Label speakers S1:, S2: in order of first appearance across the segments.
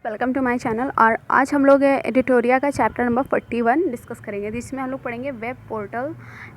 S1: Welcome to my channel. और आज हम लोग एडिटोरिया का चैप्टर नंबर 41 डिस्कस करेंगे, जिसमें हम लोग पढ़ेंगे वेब पोर्टल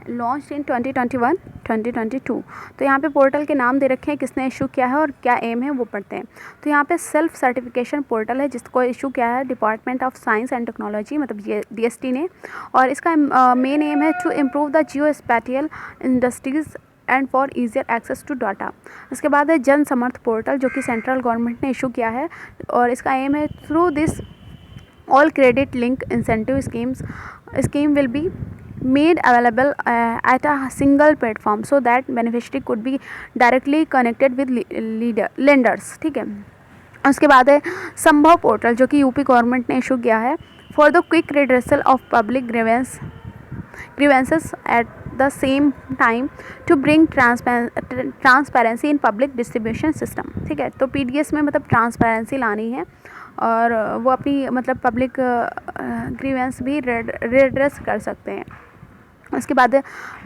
S1: लॉन्च इन 2021-2022। तो यहाँ पे पोर्टल के नाम दे रखे हैं, किसने इशू किया है और क्या एम है वो पढ़ते हैं। तो यहाँ पे सेल्फ सर्टिफिकेशन पोर्टल है, जिसको इशू किया है department of science and technology, मतलब DST ने। और इसका मेन एम है to improve the geo spatial industries and for easier access to data. उसके बाद है जन समर्थ पोर्टल, जो कि सेंट्रल गवर्नमेंट ने इशू किया है, और इसका एम है through this all credit link incentive scheme will be made available at a single platform so that beneficiary could be directly connected with lenders. ठीक है। उसके बाद है संभव पोर्टल, जो कि यूपी गवर्नमेंट ने इशू किया है for the quick redressal of public grievances at the same time to bring transparency in public distribution system। ठीक है। तो PDS में मतलब ट्रांसपेरेंसी लानी है, और वो अपनी मतलब पब्लिक ग्रीवेंस भी रिड्रेस कर सकते हैं। उसके बाद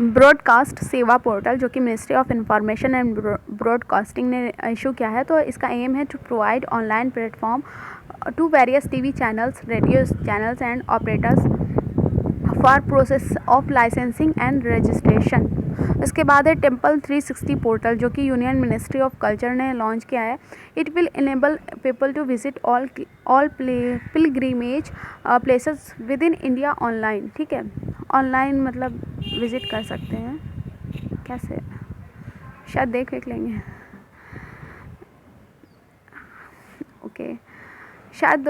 S1: ब्रॉडकास्ट सेवा पोर्टल, जो कि ministry of information and broadcasting ने इशू किया है। तो इसका एम है to provide online platform to various TV channels, radio channels and operators for process of licensing and registration. इसके बाद है टेम्पल 360 पोर्टल, जो कि यूनियन मिनिस्ट्री ऑफ कल्चर ने लॉन्च किया है। It will enable people to visit all pilgrimage places within India online. ठीक है। ऑनलाइन मतलब विजिट कर सकते हैं, कैसे शायद देख लेंगे। ओके, शायद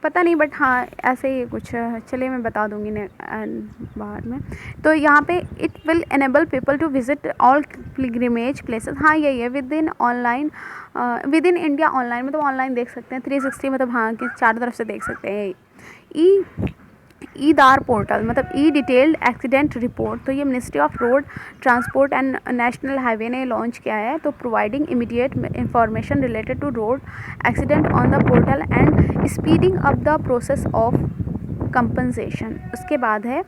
S1: पता नहीं, बट हाँ ऐसे ही कुछ, चलिए मैं बता दूंगी बाहर में। तो यहाँ पे it will enable people to visit all pilgrimage places. हाँ यही है, विद इन इंडिया ऑनलाइन, मतलब ऑनलाइन देख सकते हैं। 360 मतलब हाँ कि चारों तरफ से देख सकते हैं। ईदार पोर्टल मतलब ई डिटेल्ड एक्सीडेंट रिपोर्ट, तो ये ministry of road transport and national highway ने लॉन्च किया है। तो providing immediate information related to road accident on the portal and speeding up the process of compensation. उसके बाद है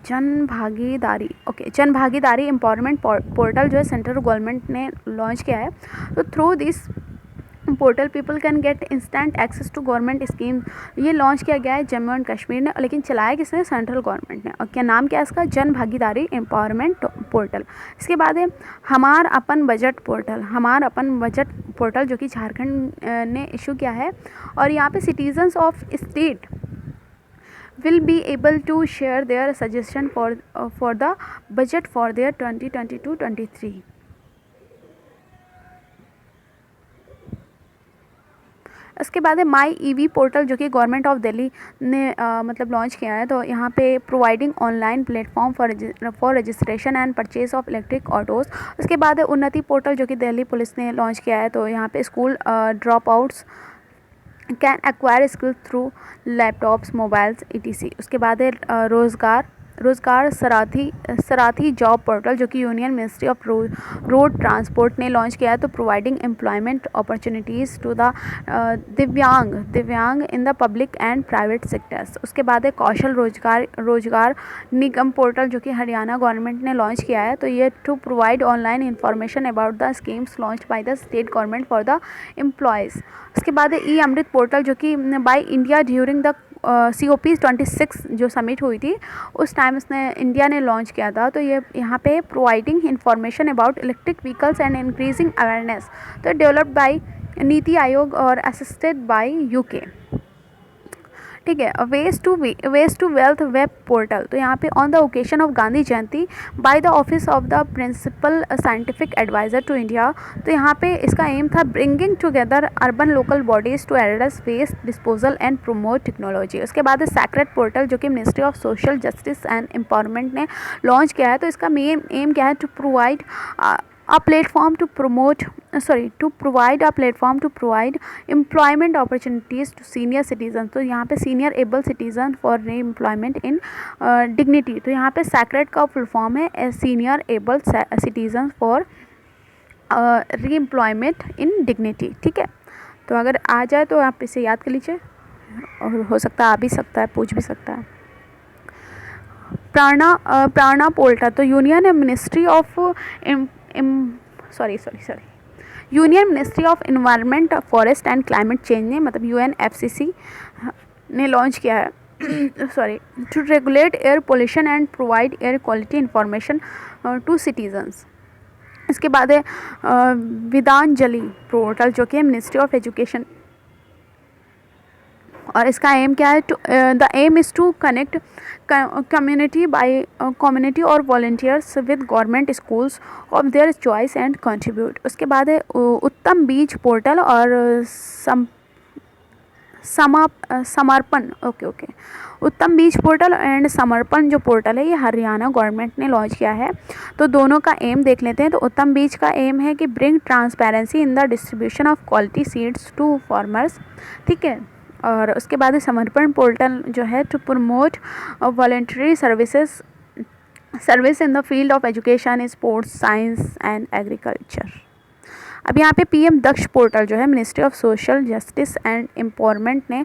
S1: जन भागीदारी। ओके, जन भागीदारी एम्पावरमेंट पोर्टल, जो है सेंट्रल गवर्नमेंट ने लॉन्च किया है। तो through this portal people can get instant access to government scheme. ये लॉन्च किया गया है जम्मू एंड कश्मीर ने, लेकिन चलाया किसने? सेंट्रल गवर्नमेंट ने। और क्या नाम क्या है इसका? जन भागीदारी एम्पावरमेंट पोर्टल। इसके बाद है हमार अपन बजट पोर्टल, जो कि झारखंड ने इशू किया है। और यहाँ पे citizens of state will be able to share their suggestion for the budget for their 2022-23। इसके बाद है माई EV पोर्टल, जो कि गवर्नमेंट ऑफ दिल्ली ने मतलब लॉन्च किया है। तो यहाँ पे providing online platform for registration and purchase of electric autos. उसके बाद है उन्नति पोर्टल, जो कि दिल्ली पुलिस ने लॉन्च किया है। तो यहाँ पे school drop outs can acquire skill through laptops, mobiles etc। उसके बाद है रोज़गार सराथी जॉब पोर्टल, जो कि union ministry of road transport ने लॉन्च किया है। तो providing employment opportunities to the divyang in the public and private sectors. उसके बाद है कौशल रोजगार निगम पोर्टल, जो कि हरियाणा गवर्नमेंट ने लॉन्च किया है। तो ये to provide online information about the schemes launch by the state government for the employees. उसके बाद है ई अमृत पोर्टल, जो कि by India during the COP26 जो समिट हुई थी, उस टाइम इंडिया ने लॉन्च किया था। तो ये यहाँ पे providing information about electric vehicles and increasing awareness. तो डेवलप्ड बाय नीति आयोग और असिस्टेड बाय UK। ठीक है। Waste to wealth web portal, तो यहाँ पे on the occasion of Gandhi Jayanti by the office of the principal scientific advisor to India. तो यहाँ पे इसका एम था bringing together urban local bodies to address waste disposal and promote technology. उसके बाद है सैक्रेड पोर्टल, जो कि ministry of social justice and empowerment ने लॉन्च किया है। तो इसका मेन एम क्या है? To provide a platform to provide employment opportunities to senior citizens। तो यहाँ पे senior able citizen for re-employment in dignity। तो यहाँ पे sacred का फुल फॉर्म है senior able citizens for re-employment in dignity। ठीक है। तो अगर आ जाए तो आप इसे याद कर लीजिए, और हो सकता है आ भी सकता है, पूछ भी सकता है। प्राणा पोर्टल, तो union ministry of union ministry of environment, forest and climate change ने, मतलब UNFCCC ने लॉन्च किया है sorry, to regulate air pollution and provide air quality information to citizens. इसके बाद है विद्यांजलि पोर्टल, जो कि मिनिस्ट्री ऑफ एजुकेशन, और इसका एम क्या है, the aim is to connect community और volunteers with government schools of their choice and contribute. उसके बाद है उत्तम बीज पोर्टल और समर्पण, ओके उत्तम बीज पोर्टल एंड समर्पण जो पोर्टल है, ये हरियाणा गवर्नमेंट ने लॉन्च किया है। तो दोनों का एम देख लेते हैं। तो उत्तम बीज का एम है कि bring transparency in the distribution of quality seeds to farmers, ठीक है। और उसके बाद समर्पण पोर्टल जो है, to promote voluntary service in the field of education, sports, science and agriculture. अब यहाँ पे PM दक्ष पोर्टल जो है ministry of social justice and empowerment ने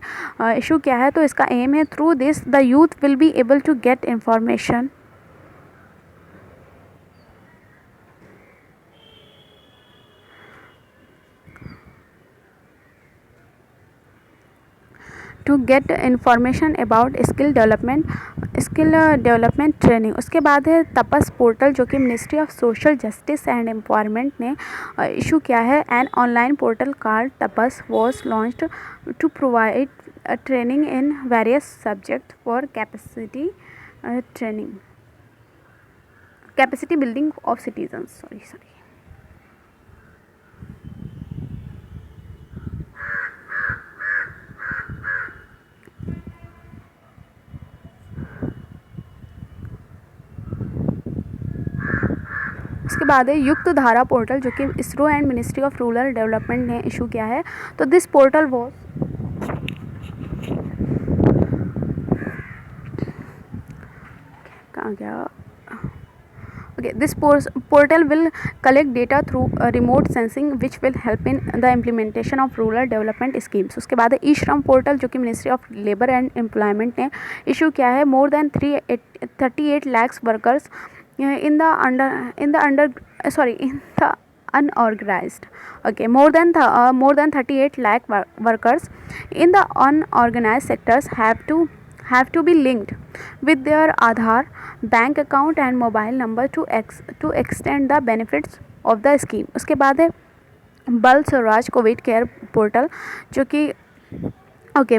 S1: इशू किया है। तो इसका एम है, through this the youth will be able to get information about skill development training. उसके बाद है तपस पोर्टल, जो कि ministry of social justice and empowerment ने इशू किया है। An online portal card TAPAS was launched to provide training in various subject for capacity building of citizens. Sorry उसके बाद है युक्त धारा पोर्टल, जो कि ISRO and ministry of rural development ने issue किया है। तो दिस पोर्टल वॉज कहाँ गया, okay, this portal will collect data through remote sensing which will help in the implementation of rural development schemes. उसके बाद है ई श्रम पोर्टल, जो कि ministry of labour and employment ने इशू किया है। More than 38 lakhs workers in the unorganized, okay, more than 38 lakh workers in the unorganized sectors have to be linked with their Aadhaar, bank account and mobile number to extend the benefits of the scheme। उसके बाद है बाल Swaraj Covid care portal, जो कि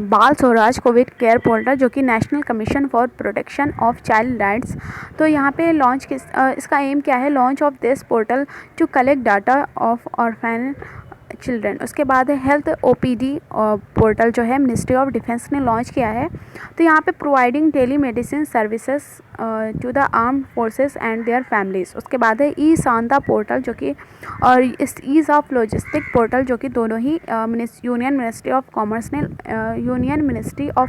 S1: बाल Swaraj Covid care portal, जो कि national commission for protection of child rights. तो यहाँ पे इसका एम क्या है, launch of this portal to collect data of orphan children. उसके बाद है हेल्थ OPD पोर्टल, जो है मिनिस्ट्री ऑफ डिफेंस ने लॉन्च किया है। तो यहाँ पे providing telemedicine services to the armed forces and their families. उसके बाद है ई सांता पोर्टल, जो कि और इस ईज़ ऑफ लॉजिस्टिक पोर्टल, जो कि दोनों ही union ministry of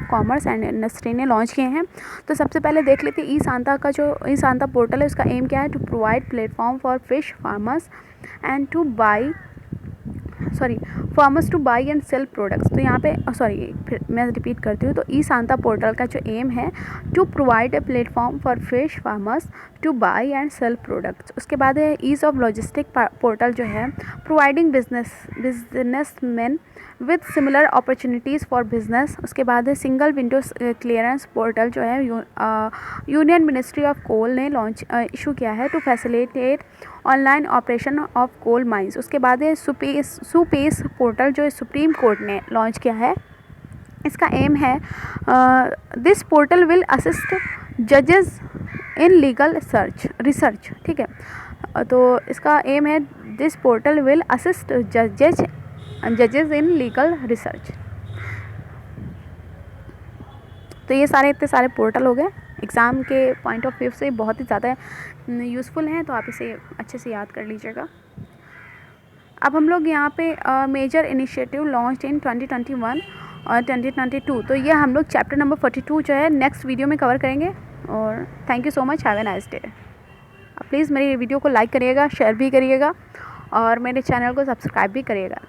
S1: commerce and industry ने लॉन्च किए हैं। तो सबसे पहले देख लेते हैं ई सांता पोर्टल है, उसका एम क्या है, to provide platform for fish farmers and farmers to buy and sell products. तो यहाँ पे फिर मैं रिपीट करती हूँ। तो ई सांता पोर्टल का जो एम है, to provide a platform for fish farmers to buy and sell products. उसके बाद है ईज़ ऑफ लॉजिस्टिक पोर्टल, जो है providing businessman with similar opportunities for business. उसके बाद है सिंगल विंडो क्लियरेंस पोर्टल, जो है यूनियन मिनिस्ट्री ऑफ कोल ने इशू किया है, to facilitate online operation of coal mines. उसके बाद है सुपेस पोर्टल, जो सुप्रीम कोर्ट ने लॉन्च किया है। इसका एम है, दिस पोर्टल विल असिस्ट जजेस इन लीगल रिसर्च, ठीक है। तो इसका एम है, दिस पोर्टल विल असिस्ट जजेस इन लीगल रिसर्च। तो ये इतने सारे पोर्टल हो गए, एग्ज़ाम के पॉइंट ऑफ व्यू से बहुत ही ज़्यादा यूज़फुल हैं। तो आप इसे अच्छे से याद कर लीजिएगा। अब हम लोग यहाँ पे मेजर इनिशिएटिव लॉन्च इन 2021 और 2022, तो ये हम लोग चैप्टर नंबर 42 जो है नेक्स्ट वीडियो में कवर करेंगे। और thank you so much, have a nice day. Please मेरी वीडियो को लाइक करिएगा, शेयर भी करिएगा और मेरे चैनल को सब्सक्राइब भी करिएगा।